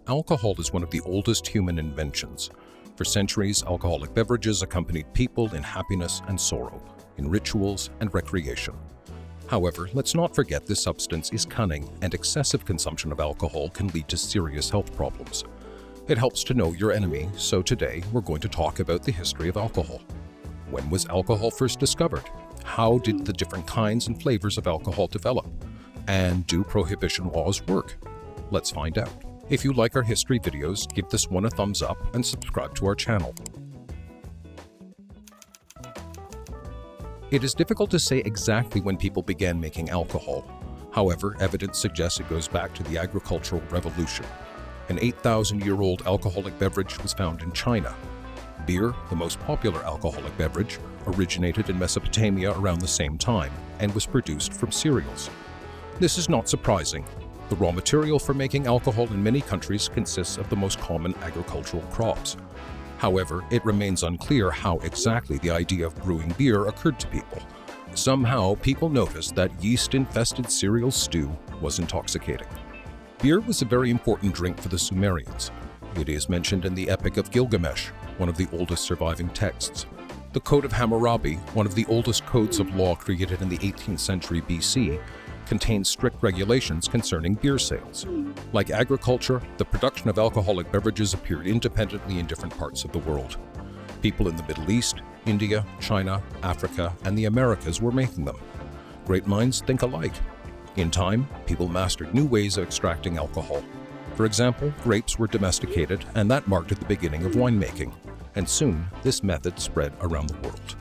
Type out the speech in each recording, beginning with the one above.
Alcohol is one of the oldest human inventions. For centuries, alcoholic beverages accompanied people in happiness and sorrow, in rituals and recreation. However, let's not forget this substance is cunning, and excessive consumption of alcohol can lead to serious health problems. It helps to know your enemy, so today we're going to talk about the history of alcohol. When was alcohol first discovered? How did the different kinds and flavors of alcohol develop? And do prohibition laws work? Let's find out. If you like our history videos, give this one a thumbs up and subscribe to our channel. It is difficult to say exactly when people began making alcohol. However, evidence suggests it goes back to the agricultural revolution. An 8,000-year-old alcoholic beverage was found in China. Beer, the most popular alcoholic beverage, originated in Mesopotamia around the same time and was produced from cereals. This is not surprising. The raw material for making alcohol in many countries consists of the most common agricultural crops. However, it remains unclear how exactly the idea of brewing beer occurred to people. Somehow, people noticed that yeast-infested cereal stew was intoxicating. Beer was a very important drink for the Sumerians. It is mentioned in the Epic of Gilgamesh, one of the oldest surviving texts. The Code of Hammurabi, one of the oldest codes of law created in the 18th century BC, contains strict regulations concerning beer sales. Like agriculture, the production of alcoholic beverages appeared independently in different parts of the world. People in the Middle East, India, China, Africa, and the Americas were making them. Great minds think alike. In time, people mastered new ways of extracting alcohol. For example, grapes were domesticated, and that marked the beginning of winemaking. And soon, this method spread around the world.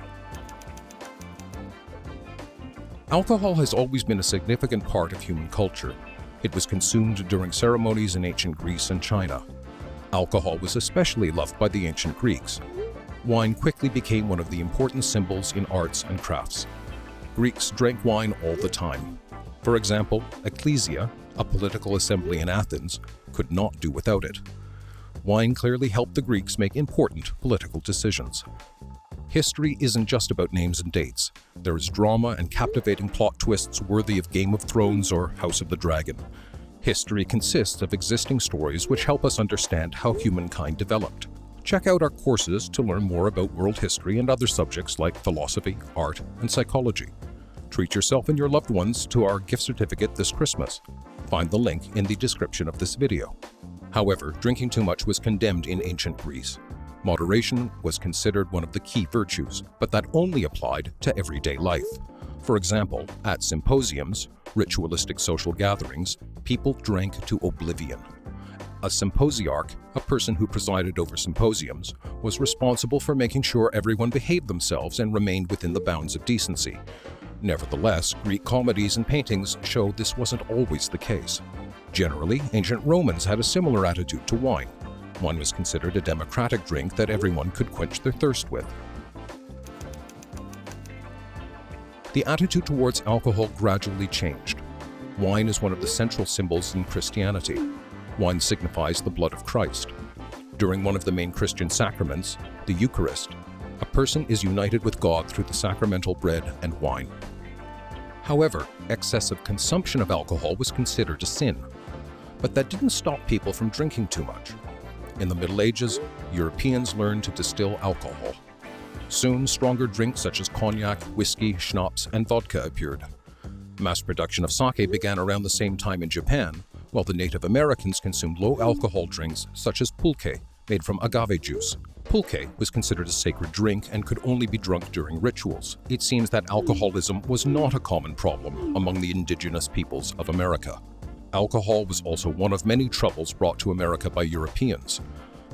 Alcohol has always been a significant part of human culture. It was consumed during ceremonies in ancient Greece and China. Alcohol was especially loved by the ancient Greeks. Wine quickly became one of the important symbols in arts and crafts. Greeks drank wine all the time. For example, ecclesia, a political assembly in Athens, could not do without it. Wine clearly helped the Greeks make important political decisions. History isn't just about names and dates. There is drama and captivating plot twists worthy of Game of Thrones or House of the Dragon. History consists of existing stories which help us understand how humankind developed. Check out our courses to learn more about world history and other subjects like philosophy, art, and psychology. Treat yourself and your loved ones to our gift certificate this Christmas. Find the link in the description of this video. However, drinking too much was condemned in ancient Greece. Moderation was considered one of the key virtues, but that only applied to everyday life. For example, at symposiums, ritualistic social gatherings, people drank to oblivion. A symposiarch, a person who presided over symposiums, was responsible for making sure everyone behaved themselves and remained within the bounds of decency. Nevertheless, Greek comedies and paintings show this wasn't always the case. Generally, ancient Romans had a similar attitude to wine. Wine was considered a democratic drink that everyone could quench their thirst with. The attitude towards alcohol gradually changed. Wine is one of the central symbols in Christianity. Wine signifies the blood of Christ. During one of the main Christian sacraments, the Eucharist, a person is united with God through the sacramental bread and wine. However, excessive consumption of alcohol was considered a sin. But that didn't stop people from drinking too much. In the Middle Ages, Europeans learned to distill alcohol. Soon, stronger drinks such as cognac, whiskey, schnapps, and vodka appeared. Mass production of sake began around the same time in Japan, while the Native Americans consumed low-alcohol drinks such as pulque, made from agave juice. Pulque was considered a sacred drink and could only be drunk during rituals. It seems that alcoholism was not a common problem among the indigenous peoples of America. Alcohol was also one of many troubles brought to America by Europeans.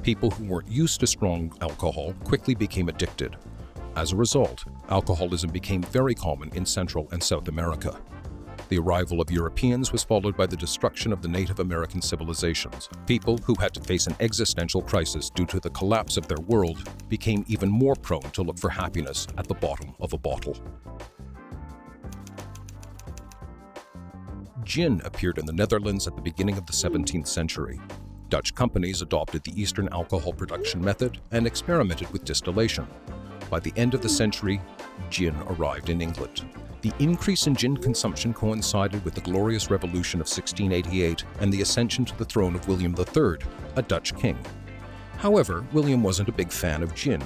People who weren't used to strong alcohol quickly became addicted. As a result, alcoholism became very common in Central and South America. The arrival of Europeans was followed by the destruction of the Native American civilizations. People who had to face an existential crisis due to the collapse of their world became even more prone to look for happiness at the bottom of a bottle. Gin appeared in the Netherlands at the beginning of the 17th century. Dutch companies adopted the Eastern alcohol production method and experimented with distillation. By the end of the century, gin arrived in England. The increase in gin consumption coincided with the Glorious Revolution of 1688 and the ascension to the throne of William III, a Dutch king. However, William wasn't a big fan of gin,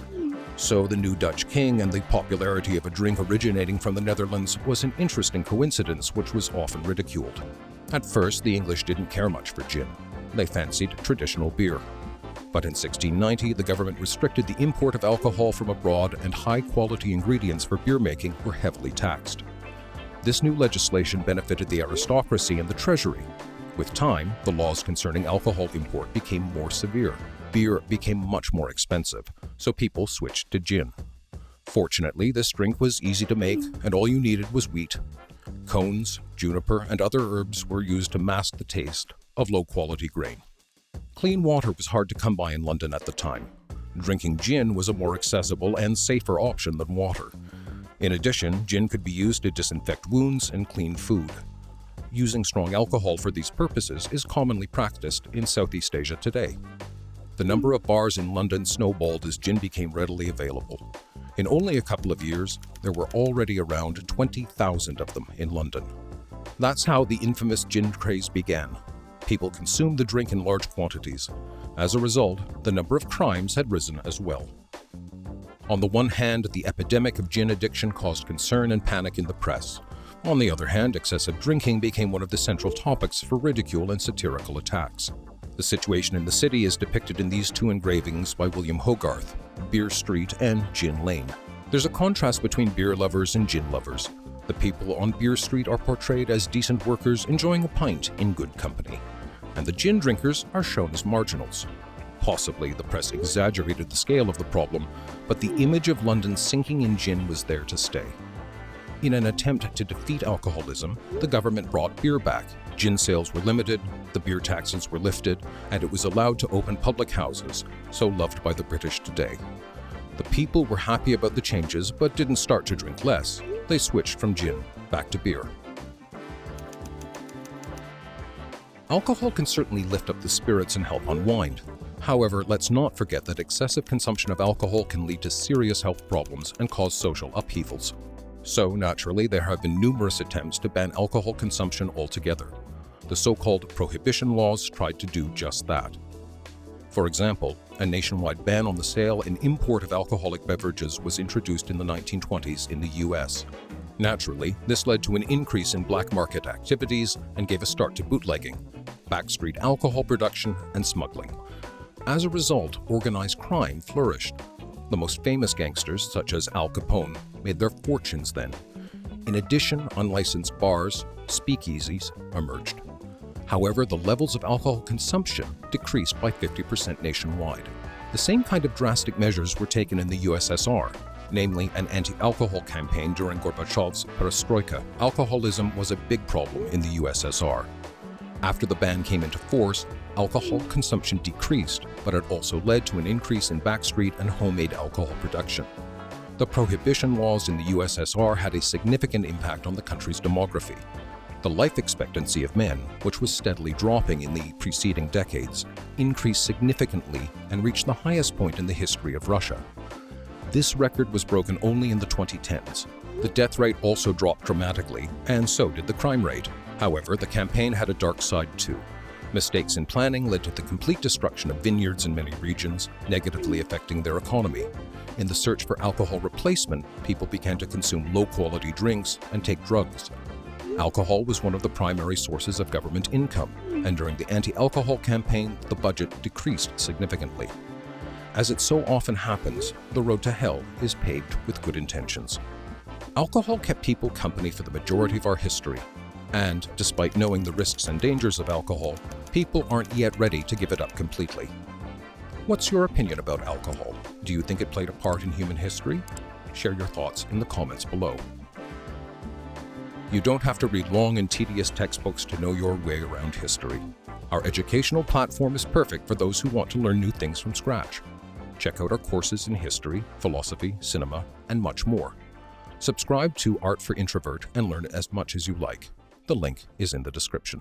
so the new Dutch king and the popularity of a drink originating from the Netherlands was an interesting coincidence which was often ridiculed. At first, the English didn't care much for gin. They fancied traditional beer. But in 1690, the government restricted the import of alcohol from abroad, and high-quality ingredients for beer making were heavily taxed. This new legislation benefited the aristocracy and the treasury. With time, the laws concerning alcohol import became more severe. Beer became much more expensive, so people switched to gin. Fortunately, this drink was easy to make, and all you needed was wheat. Cones, juniper, and other herbs were used to mask the taste of low-quality grain. Clean water was hard to come by in London at the time. Drinking gin was a more accessible and safer option than water. In addition, gin could be used to disinfect wounds and clean food. Using strong alcohol for these purposes is commonly practiced in Southeast Asia today. The number of bars in London snowballed as gin became readily available. In only a couple of years, there were already around 20,000 of them in London. That's how the infamous gin craze began. People consumed the drink in large quantities. As a result, the number of crimes had risen as well. On the one hand, the epidemic of gin addiction caused concern and panic in the press. On the other hand, excessive drinking became one of the central topics for ridicule and satirical attacks. The situation in the city is depicted in these two engravings by William Hogarth, Beer Street and Gin Lane. There's a contrast between beer lovers and gin lovers. The people on Beer Street are portrayed as decent workers enjoying a pint in good company, and the gin drinkers are shown as marginals. Possibly the press exaggerated the scale of the problem, but the image of London sinking in gin was there to stay. In an attempt to defeat alcoholism, the government brought beer back. Gin sales were limited, the beer taxes were lifted, and it was allowed to open public houses, so loved by the British today. The people were happy about the changes, but didn't start to drink less. They switched from gin back to beer. Alcohol can certainly lift up the spirits and help unwind. However, let's not forget that excessive consumption of alcohol can lead to serious health problems and cause social upheavals. So, naturally, there have been numerous attempts to ban alcohol consumption altogether. The so-called Prohibition laws tried to do just that. For example, a nationwide ban on the sale and import of alcoholic beverages was introduced in the 1920s in the US. Naturally, this led to an increase in black market activities and gave a start to bootlegging, backstreet alcohol production, and smuggling. As a result, organized crime flourished. The most famous gangsters, such as Al Capone, made their fortunes then. In addition, unlicensed bars, speakeasies, emerged. However, the levels of alcohol consumption decreased by 50% nationwide. The same kind of drastic measures were taken in the USSR, namely an anti-alcohol campaign during Gorbachev's perestroika. Alcoholism was a big problem in the USSR. After the ban came into force, alcohol consumption decreased, but it also led to an increase in backstreet and homemade alcohol production. The prohibition laws in the USSR had a significant impact on the country's demography. The life expectancy of men, which was steadily dropping in the preceding decades, increased significantly and reached the highest point in the history of Russia. This record was broken only in the 2010s. The death rate also dropped dramatically, and so did the crime rate. However, the campaign had a dark side too. Mistakes in planning led to the complete destruction of vineyards in many regions, negatively affecting their economy. In the search for alcohol replacement, people began to consume low-quality drinks and take drugs. Alcohol was one of the primary sources of government income, and during the anti-alcohol campaign, the budget decreased significantly. As it so often happens, the road to hell is paved with good intentions. Alcohol kept people company for the majority of our history, and despite knowing the risks and dangers of alcohol, people aren't yet ready to give it up completely. What's your opinion about alcohol? Do you think it played a part in human history? Share your thoughts in the comments below. You don't have to read long and tedious textbooks to know your way around history. Our educational platform is perfect for those who want to learn new things from scratch. Check out our courses in history, philosophy, cinema, and much more. Subscribe to Art for Introvert and learn as much as you like. The link is in the description.